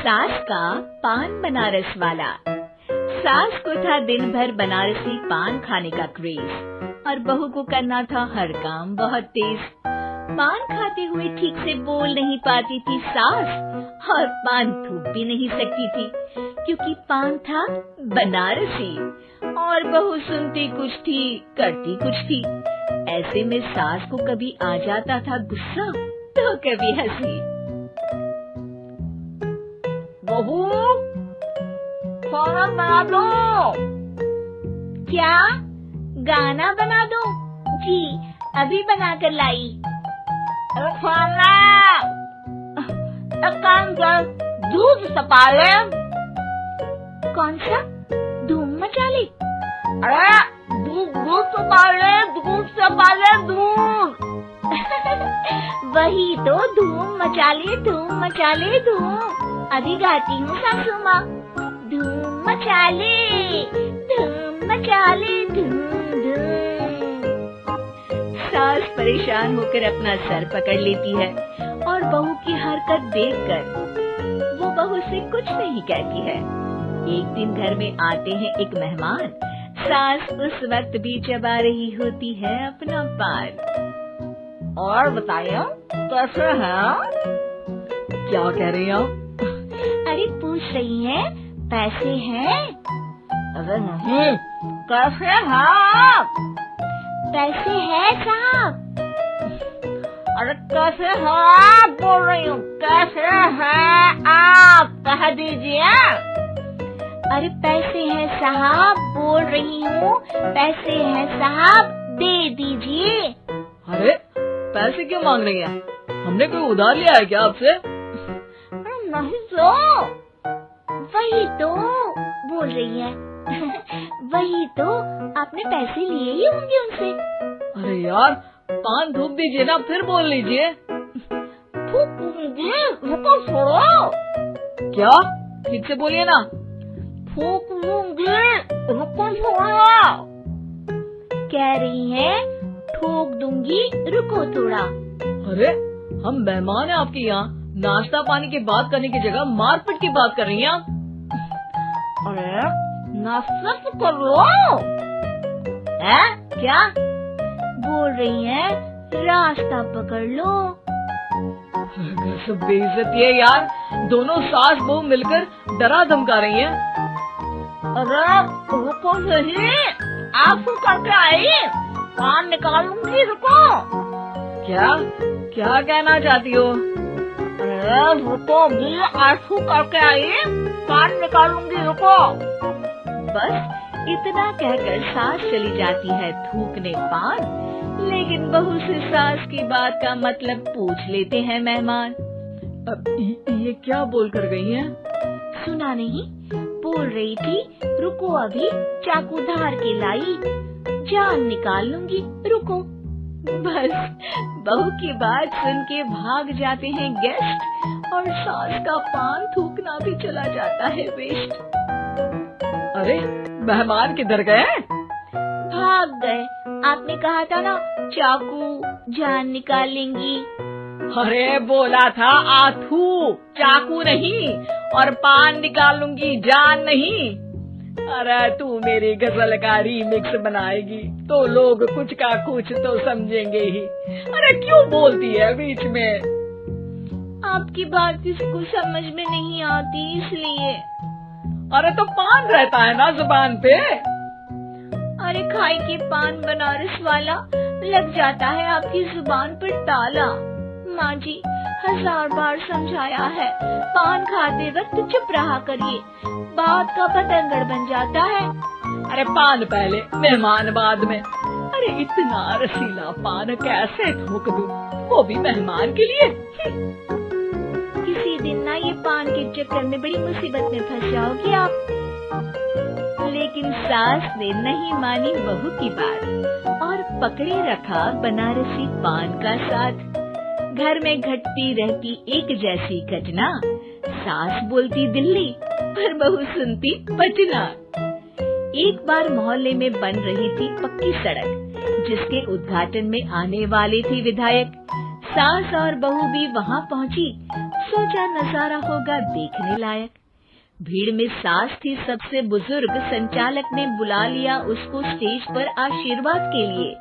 सास का पान बनारस वाला। सास को था दिन भर बनारसी पान खाने का क्रेज और बहू को करना था हर काम बहुत तेज। पान खाते हुए ठीक से बोल नहीं पाती थी सास और पान थूक भी नहीं सकती थी क्योंकि पान था बनारसी और बहू सुनती कुछ थी करती कुछ थी। ऐसे में सास को कभी आ जाता था गुस्सा तो कभी हंसी। बहू खाना बना दो। क्या गाना बना दो? जी अभी बना कर लाई। खाना एक काम कर, दूध सपा ले। कौन सा? धूम मचा ले? अरे दूध सपा ले, दूध सपा ले, दूध। वही तो, धूम मचा ले, धूम मचा ले, धूम। अभी गाती हूँ सासू माँ। धूम मचा ले, धूम मचा ले, धूम धूम। सास परेशान होकर अपना सर पकड़ लेती है और बहू की हरकत देखकर वो बहू से कुछ नहीं कहती है। एक दिन घर में आते हैं एक मेहमान। सास उस वक्त भी चबा रही होती है अपना पान। और बताइए कैसे हैं? क्या कह रही हैं आप? अरे पूछ रही हैं पैसे हैं? अरे नहीं, कैसे हैं आप? पैसे हैं साहब। अरे कैसे हैं आप बोल रही हूँ, कैसे हैं आप कह दीजिए। अरे पैसे हैं साहब बोल रही हूँ, पैसे हैं साहब दे दीजिए। अरे पैसे क्यों मांग रही हैं? हमने कोई उधार लिया है क्या आपसे? नहीं तो वही तो बोल रही है। वही तो, आपने पैसे लिए ही होंगे उनसे। अरे यार पान थूक दीजिए ना, फिर बोल लीजिए। थूक दूंगी, रुको छोड़ो। क्या? ठीक से बोलिए ना। थूक दूंगी, रुको छोड़ो। कह रही है ठोक दूंगी, रुको थोड़ा। अरे हम मेहमान हैं आपके यहाँ, नाश्ता पानी की बात करने की जगह मारपीट की बात कर रही हैं आप। अरे नाश्ता तो कर लो। है क्या बोल रही है? रास्ता पकड़ लो। सब बेइज्जती है यार, दोनों सास बहू मिलकर डरा धमका रही हैं। अरे रुको सही, आंसू करके आई, पान निकालूंगी, रुको। क्या क्या कहना चाहती हो? अरे रुको भी, आंसू करके आई, पान निकालूंगी, रुको। बस इतना कहकर सास चली जाती है थूकने पान, लेकिन बहू से सास की बात का मतलब पूछ लेते हैं मेहमान। अब ये क्या बोल कर गई हैं? सुना नहीं? बोल रही थी रुको अभी चाकू धार के लाई, जान निकाल लूंगी, रुको। बस बहू की बात सुन के भाग जाते हैं गेस्ट और सास का पान थूकना भी चला जाता है वेस्ट। अरे मेहमान किधर गए? भाग गए। आपने कहा था ना चाकू जान निकाल लेंगी। अरे बोला था आथू, चाकू नहीं, और पान निकाल लूंगी, जान नहीं। अरे तू मेरी गजल का रीमिक्स बनाएगी तो लोग कुछ का कुछ तो समझेंगे ही। अरे क्यों बोलती है बीच में? आपकी बात किसी को समझ में नहीं आती इसलिए। अरे तो पान रहता है ना जुबान पे। अरे खाई के पान बनारस वाला, लग जाता है आपकी जुबान पर ताला। माँ जी 1000 बार समझाया है, पान खाते वक्त चुप रहा करिए, बात का पतंगड़ बन जाता है। अरे पान पहले मेहमान बाद में। अरे इतना रसीला पान कैसे थूक दूं, वो भी मेहमान के लिए। किसी दिन ना ये पान के चक्कर में बड़ी मुसीबत में फंस जाओगी आप। लेकिन सास ने नहीं मानी बहू की बात और पकड़े रखा बनारसी पान का साथ। घर में घटती रहती एक जैसी घटना, सास बोलती दिल्ली पर बहू सुनती पटना। एक बार मोहल्ले में बन रही थी पक्की सड़क, जिसके उद्घाटन में आने वाले थे विधायक। सास और बहू भी वहाँ पहुँची सोचा नजारा होगा देखने लायक। भीड़ में सास थी सबसे बुजुर्ग। संचालक ने बुला लिया उसको स्टेज पर आशीर्वाद के लिए,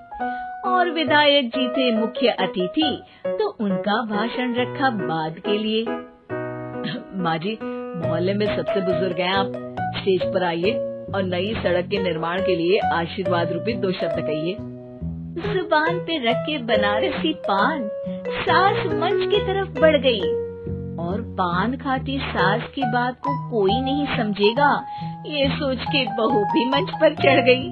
और विधायक जी थे मुख्य अतिथि, तो उनका भाषण रखा बाद के लिए। माँ जी, मोहल्ले में सबसे बुजुर्ग हैं आप, स्टेज पर आइए और नई सड़क के निर्माण के लिए आशीर्वाद रूपी 2 शब्द कहिए। जुबान पे रख के बनारसी पान सास मंच की तरफ बढ़ गई, और पान खाती सास की बात को कोई नहीं समझेगा, ये सोच के बहू भी मंच पर चढ़ गई।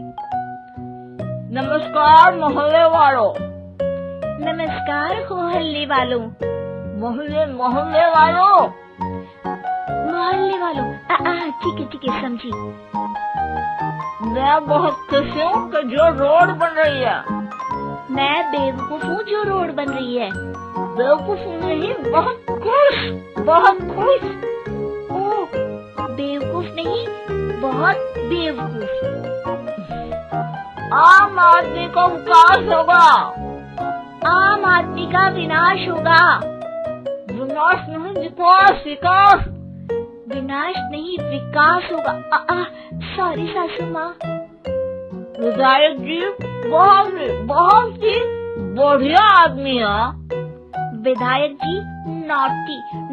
नमस्कार मोहल्ले वालों। नमस्कार मोहल्ले वालों। मोहल्ले वालों। मोहल्ले वालों, ठीक है समझी। मैं बहुत खुश हूँ कि जो रोड बन रही है। मैं बेवकूफ हूँ जो रोड बन रही है। बेवकूफ नहीं, बहुत खुश, बहुत खुश। ओह, बेवकूफ नहीं, बहुत बेवकूफ। आम आदमी का विकास होगा। आम आदमी का विनाश होगा। विनाश नहीं, विकास, विकास। विनाश नहीं, विकास होगा। सॉरी सासू माँ। विधायक जी बहुत ही बढ़िया आदमी है। विधायक जी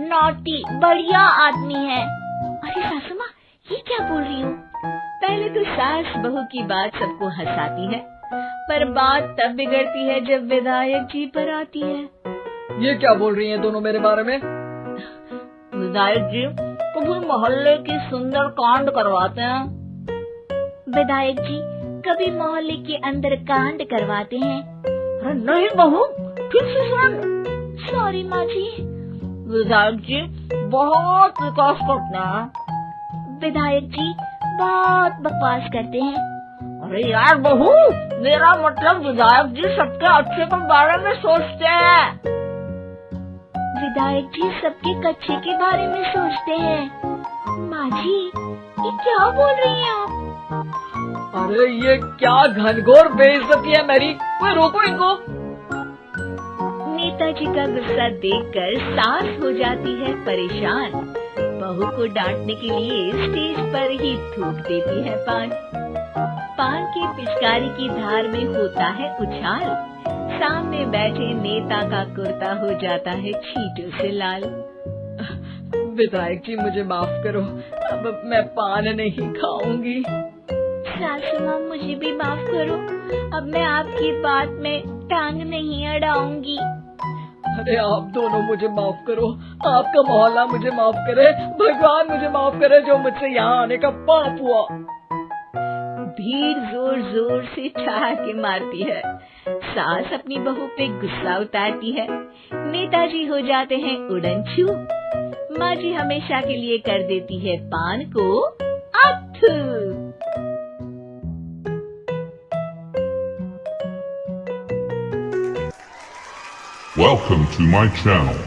नॉटी बढ़िया आदमी है। अरे सासू माँ, ये क्या बोल रही हो? पहले तो सास बहू की बात सबको हंसाती है, पर बात तब बिगड़ती है जब विधायक जी पर आती है। ये क्या बोल रही हैं दोनों मेरे बारे में? विधायक जी कभी मोहल्ले की सुंदर कांड करवाते हैं। विधायक जी कभी मोहल्ले के अंदर कांड करवाते हैं। अरे नहीं बहू, फिर से सुन। सॉरी माँ जी। विधायक जी बहुत विकास करते हैं। विधायक जी बहुत बकवास करते हैं। अरे यार बहू, मेरा मतलब विधायक जी सबके अच्छे के बारे में सोचते हैं। विधायक जी सबके कच्चे के बारे में सोचते हैं। माँ जी, ये क्या बोल रही हैं आप? अरे ये क्या घनघोर बेइज्जती है मेरी। कोई रोको इनको। नेताजी का गुस्सा देखकर सास हो जाती है परेशान। बहू को डांटने के लिए स्टेज पर ही थूक देती है पान की पिचकारी की धार में होता है उछाल। सामने बैठे नेता का कुर्ता हो जाता है छींटों से लाल। विधायक जी मुझे माफ करो, अब मैं पान नहीं खाऊंगी। सासू माँ मुझे भी माफ करो, अब मैं आपकी बात में टांग नहीं अड़ाऊंगी। अरे आप दोनों मुझे माफ करो, आपका मोहल्ला मुझे माफ करे, भगवान मुझे माफ करे जो मुझसे यहाँ आने का पाप हुआ। भीड़ जोर जोर से ठहाके मारती है। सास अपनी बहू पे गुस्सा उतारती है। नेताजी हो जाते हैं उड़नछू। माँ जी हमेशा के लिए कर देती है पान को अथू। Welcome to my channel.